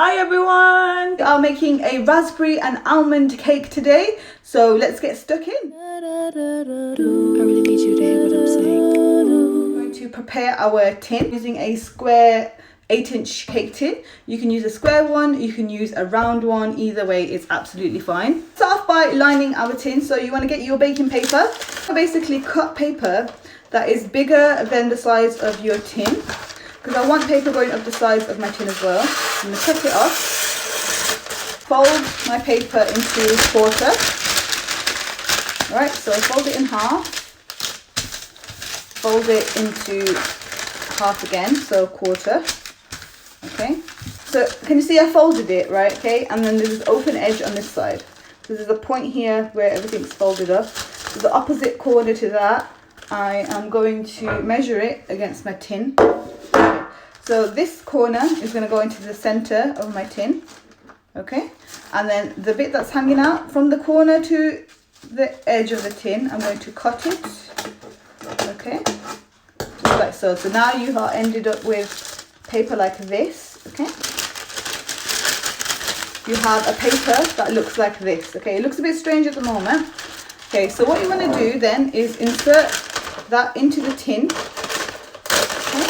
Hi everyone! We are making a raspberry and almond cake today, so let's get stuck in. I really need you to hear what I'm saying. We're going to prepare our tin using a square 8-inch cake tin. You can use a square one, you can use a round one, either way it's absolutely fine. Start off by lining our tin, so you want to get your baking paper. Basically cut paper that is bigger than the size of your tin, because I want paper going up the size of my tin as well. I'm going to cut it off, fold my paper into a quarter. Alright, so fold it in half, fold it into half again, so a quarter. Okay, so can you see I folded it, right? Okay, and then there's this open edge on this side. So there's a point here where everything's folded up. So the opposite corner to that, I am going to measure it against my tin. Okay. So this corner is going to go into the center of my tin. Okay, and then the bit that's hanging out from the corner to the edge of the tin, I'm going to cut it. Okay, just like so. So now you are ended up with paper like this. Okay, you have a paper that looks like this. Okay, it looks a bit strange at the moment. Okay, so what you want to do then is insert that into the tin. Okay,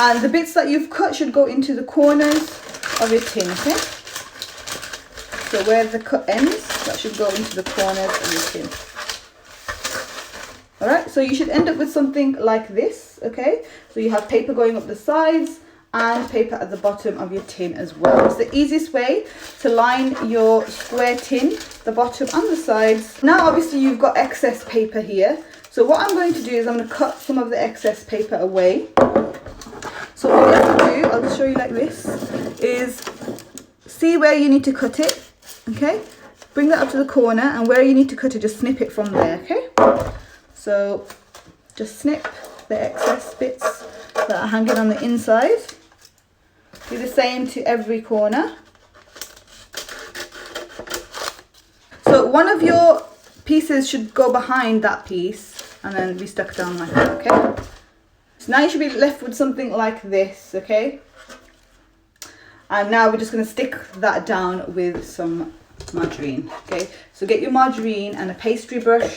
and the bits that you've cut should go into the corners of your tin. Okay, so where the cut ends, that should go into the corners of your tin. Alright, so you should end up with something like this. Okay, so you have paper going up the sides and paper at the bottom of your tin as well. It's the easiest way to line your square tin, the bottom and the sides. Now obviously you've got excess paper here, so what I'm going to do is I'm going to cut some of the excess paper away. So what you have to do, I'll just show you like this, is see where you need to cut it. Okay, bring that up to the corner, and where you need to cut it, just snip it from there. Okay, so just snip the excess bits that are hanging on the inside. Do the same to every corner. So one of your pieces should go behind that piece and then be stuck down like that. Okay, so now you should be left with something like this. Okay, and now we're just going to stick that down with some margarine. Okay, so get your margarine and a pastry brush,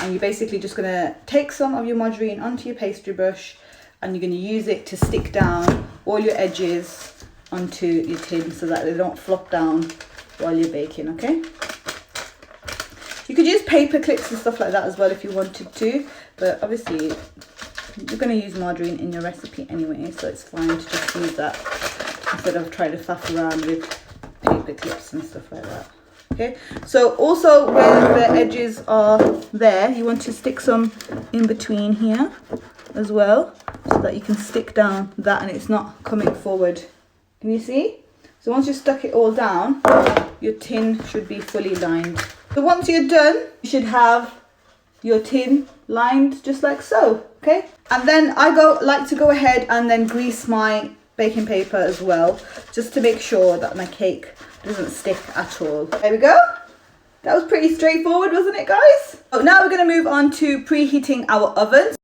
and you're basically just going to take some of your margarine onto your pastry brush, and you're going to use it to stick down all your edges onto your tin so that they don't flop down while you're baking. Okay, you could use paper clips and stuff like that as well if you wanted to, but obviously you're going to use margarine in your recipe anyway, so it's fine to just use that instead of trying to faff around with paper clips and stuff like that. Okay, so also where the edges are there, you want to stick some in between here as well, so that you can stick down that and it's not coming forward. Can you see? So once you stuck it all down, your tin should be fully lined. So once you're done, you should have your tin lined just like so. Okay, and then I like to go ahead and then grease my baking paper as well, just to make sure that my cake doesn't stick at all. There we go. That was pretty straightforward, wasn't it, guys? So now we're going to move on to preheating our ovens.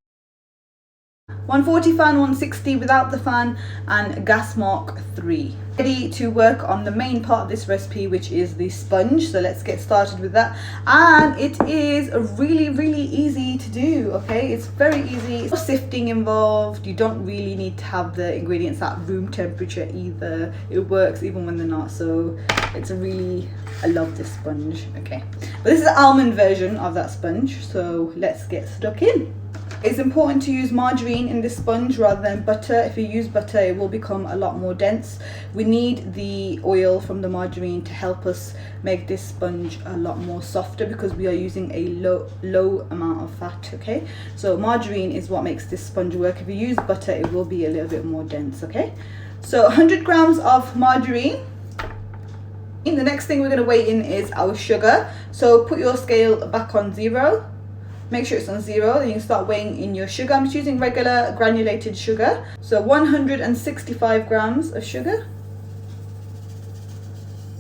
140 fan, 160 without the fan, and gas mark 3. Ready to work on the main part of this recipe, which is the sponge. So let's get started with that. And it is really easy to do. Okay, it's very easy. There's no sifting involved. You don't really need to have the ingredients at room temperature either. It works even when they're not. So it's I love this sponge. Okay, but this is the almond version of that sponge, so let's get stuck in. It's important to use margarine in this sponge rather than butter. If you use butter, it will become a lot more dense. We need the oil from the margarine to help us make this sponge a lot more softer, because we are using a low amount of fat. Okay, so margarine is what makes this sponge work. If you use butter, it will be a little bit more dense. Okay, so 100 grams of margarine. The next thing we're going to weigh in is our sugar. So put your scale back on 0. Make sure it's on 0, then you can start weighing in your sugar. I'm just using regular granulated sugar. So 165 grams of sugar.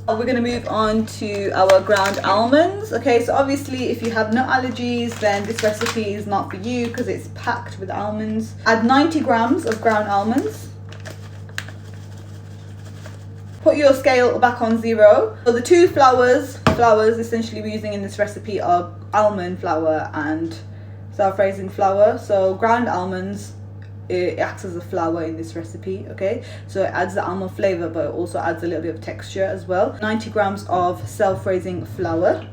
We're going to move on to our ground almonds. Okay, so obviously if you have nut allergies, then this recipe is not for you because it's packed with almonds. Add 90 grams of ground almonds. Put your scale back on 0. So the two flours essentially we're using in this recipe are almond flour and self-raising flour. So ground almonds, it acts as a flour in this recipe, okay? So it adds the almond flavor, but it also adds a little bit of texture as well. 90 grams of self-raising flour.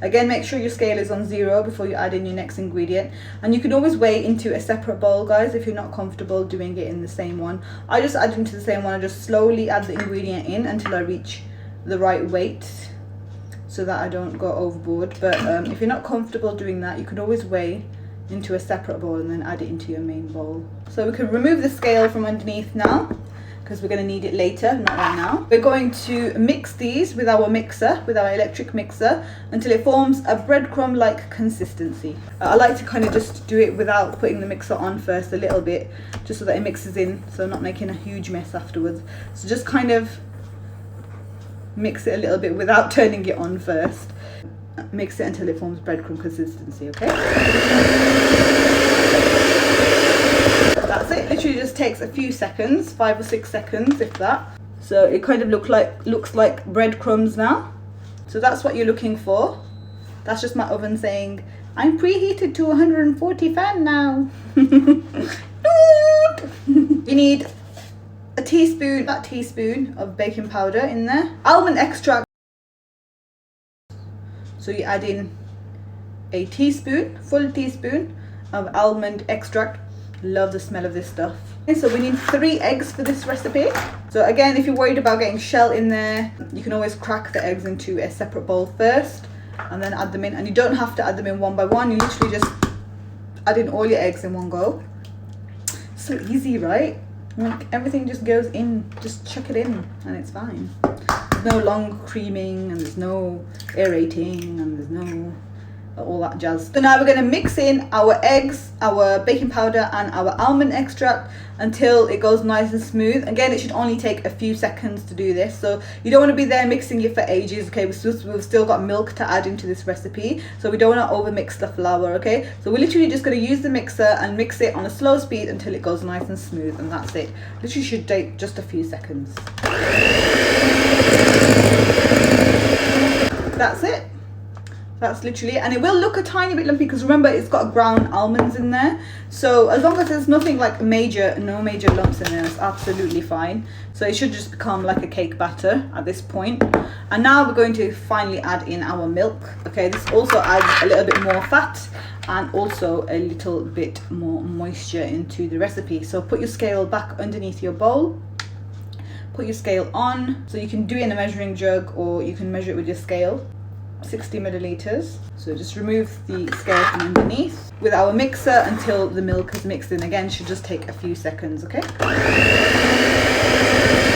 Again, make sure your scale is on 0 before you add in your next ingredient. And you can always weigh into a separate bowl, guys, if you're not comfortable doing it in the same one. I just add into the same one. I just slowly add the ingredient in until I reach the right weight so that I don't go overboard. But if you're not comfortable doing that, you can always weigh into a separate bowl and then add it into your main bowl. So we can remove the scale from underneath now, because we're going to need it later, not right now. We're going to mix these with our mixer, with our electric mixer, until it forms a breadcrumb-like consistency. I like to kind of just do it without putting the mixer on first a little bit, just so that it mixes in, so I'm not making a huge mess afterwards. So just kind of mix it a little bit without turning it on first. Mix it until it forms breadcrumb consistency, okay? That's it. Literally just takes a few seconds, 5 or 6 seconds, if that. So it kind of looks like breadcrumbs now. So that's what you're looking for. That's just my oven saying, I'm preheated to 140 fan now. You need a teaspoon, that teaspoon of baking powder in there. Almond extract. So you add in a teaspoon, full teaspoon of almond extract. Love the smell of this stuff. Okay, so we need 3 eggs for this recipe. So again, if you're worried about getting shell in there, you can always crack the eggs into a separate bowl first and then add them in. And you don't have to add them in one by one. You literally just add in all your eggs in one go. So easy, right? Like everything just goes in, just chuck it in and it's fine. There's no long creaming and there's no aerating and there's no all that jazz. So now we're going to mix in our eggs, our baking powder and our almond extract until it goes nice and smooth. Again, it should only take a few seconds to do this, so you don't want to be there mixing it for ages, okay? We've still got milk to add into this recipe, so we don't want to over mix the flour, okay? So we're literally just going to use the mixer and mix it on a slow speed until it goes nice and smooth, and that's it. Literally should take just a few seconds. That's it. That's literally it. And it will look a tiny bit lumpy because remember it's got ground almonds in there. So as long as there's nothing like no major lumps in there, it's absolutely fine. So it should just become like a cake batter at this point. And now we're going to finally add in our milk. Okay, this also adds a little bit more fat and also a little bit more moisture into the recipe. So put your scale back underneath your bowl. Put your scale on. So you can do it in a measuring jug or you can measure it with your scale. 60 milliliters. So just remove the scale from underneath with our mixer until the milk is mixed in. Again, should just take a few seconds, okay?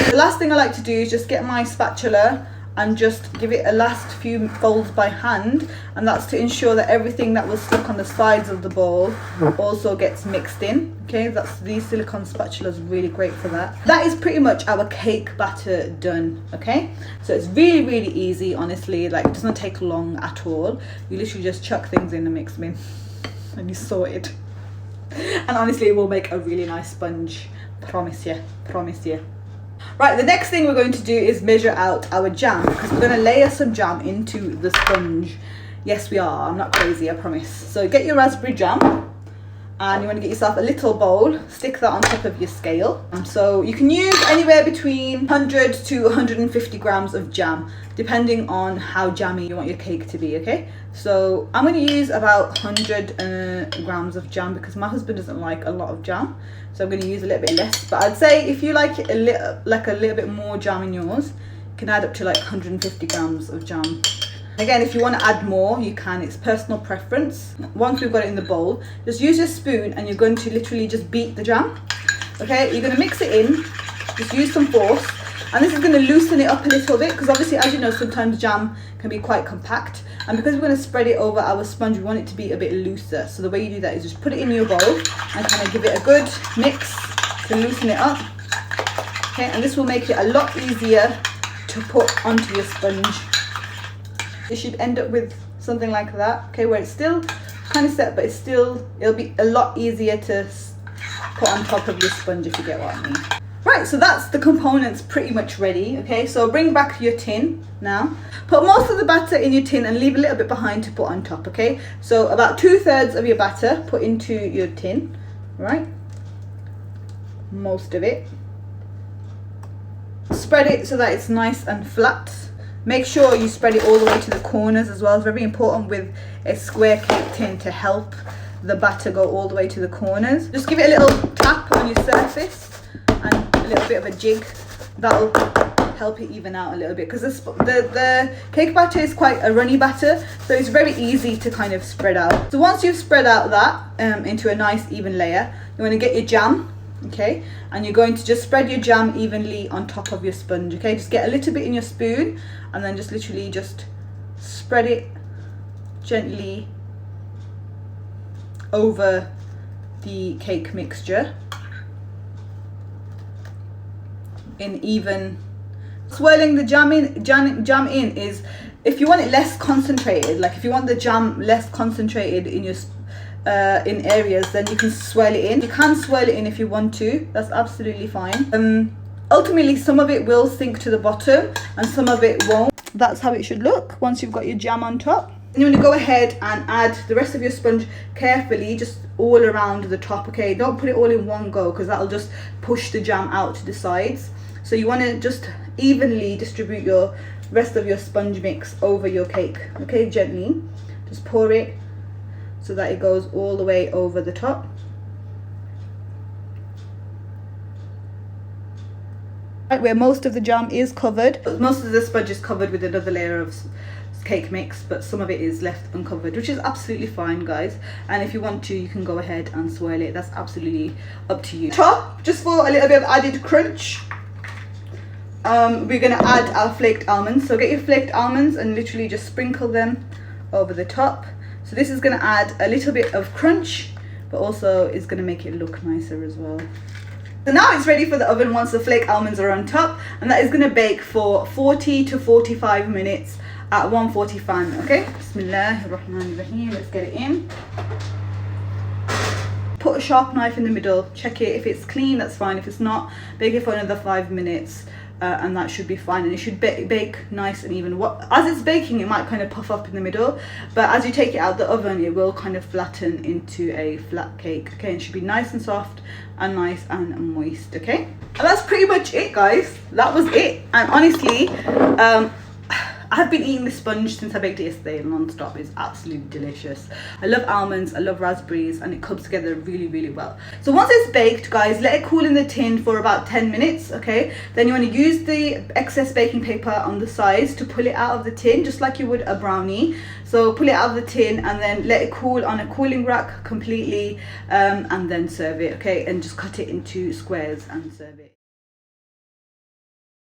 The last thing I like to do is just get my spatula and just give it a last few folds by hand, and that's to ensure that everything that was stuck on the sides of the bowl also gets mixed in. Okay, these silicone spatulas are really great for that. That is pretty much our cake batter done. Okay, so it's really easy, honestly. Like, it doesn't take long at all. You literally just chuck things in and mix them in and you sort it, and honestly it will make a really nice sponge. Promise you. Right, the next thing we're going to do is measure out our jam, because we're going to layer some jam into the sponge. Yes, we are. I'm not crazy, I promise. So get your raspberry jam, and you want to get yourself a little bowl. Stick that on top of your scale. So you can use anywhere between 100 to 150 grams of jam, depending on how jammy you want your cake to be, okay? So I'm going to use about 100 grams of jam because my husband doesn't like a lot of jam. So I'm going to use a little bit less. But I'd say if you like it a little bit more jam in yours, you can add up to like 150 grams of jam. Again, if you want to add more, you can. It's personal preference. Once we've got it in the bowl, just use your spoon and you're going to literally just beat the jam. Okay, you're going to mix it in. Just use some force. And this is going to loosen it up a little bit because obviously, as you know, sometimes jam can be quite compact. And because we're going to spread it over our sponge, we want it to be a bit looser. So the way you do that is just put it in your bowl and kind of give it a good mix to loosen it up. Okay, and this will make it a lot easier to put onto your sponge. You should end up with something like that, okay, where it's still kind of set, but it'll be a lot easier to put on top of your sponge, if you get what I mean. Right, so that's the components pretty much ready. Okay, so bring back your tin now. Put most of the batter in your tin and leave a little bit behind to put on top. Okay, so about 2/3 of your batter put into your tin, right? Most of it. Spread it so that it's nice and flat. Make sure you spread it all the way to the corners as well. It's very important with a square cake tin to help the batter go all the way to the corners. Just give it a little tap on your surface and a little bit of a jig. That'll help it even out a little bit, because the cake batter is quite a runny batter, so it's very easy to kind of spread out. So once you've spread out that into a nice even layer, you want to get your jam. Okay, and you're going to just spread your jam evenly on top of your sponge. Okay, just get a little bit in your spoon and then just literally just spread it gently over the cake mixture in even. Swirling the jam in is, if you want it less concentrated, like if you want the jam less concentrated in your in areas, then you can swirl it in. You can swirl it in if you want to, that's absolutely fine. Ultimately some of it will sink to the bottom and some of it won't. That's how it should look once you've got your jam on top. And you want to go ahead and add the rest of your sponge carefully, just all around the top. Okay, don't put it all in one go, because that'll just push the jam out to the sides. So you want to just evenly distribute your rest of your sponge mix over your cake. Okay, gently just pour it so that it goes all the way over the top. Right, where most of the jam is covered, most of the sponge is covered with another layer of cake mix, but some of it is left uncovered, which is absolutely fine, guys. And if you want to, you can go ahead and swirl it. That's absolutely up to you. Top, just for a little bit of added crunch, we're going to add our flaked almonds. So get your flaked almonds and literally just sprinkle them over the top. So this is going to add a little bit of crunch, but also is going to make it look nicer as well. So now it's ready for the oven once the flake almonds are on top, and that is going to bake for 40 to 45 minutes at 140 fan. Okay, Bismillahirrahmanirrahim. Let's get it in. Put a sharp knife in the middle, check it. If it's clean, that's fine. If it's not, bake it for another 5 minutes. And that should be fine, and it should bake nice and even. As it's baking, it might kind of puff up in the middle, but as you take it out the oven, it will kind of flatten into a flat cake. Okay, and it should be nice and soft and nice and moist. Okay, and that's pretty much it, guys. That was it. And honestly, I've been eating this sponge since I baked it yesterday non-stop. It's absolutely delicious. I love almonds, I love raspberries, and it comes together really, really well. So once it's baked, guys, let it cool in the tin for about 10 minutes, okay? Then you want to use the excess baking paper on the sides to pull it out of the tin, just like you would a brownie. So pull it out of the tin and then let it cool on a cooling rack completely, and then serve it, okay? And just cut it into squares and serve it.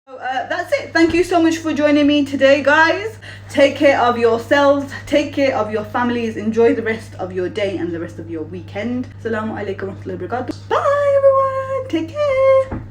So that's it. Thank you so much for joining me today, guys. Take care of yourselves, take care of your families, enjoy the rest of your day and the rest of your weekend. Assalamu alaikum wa rahmatullahi wa barakatuh. Bye everyone, take care.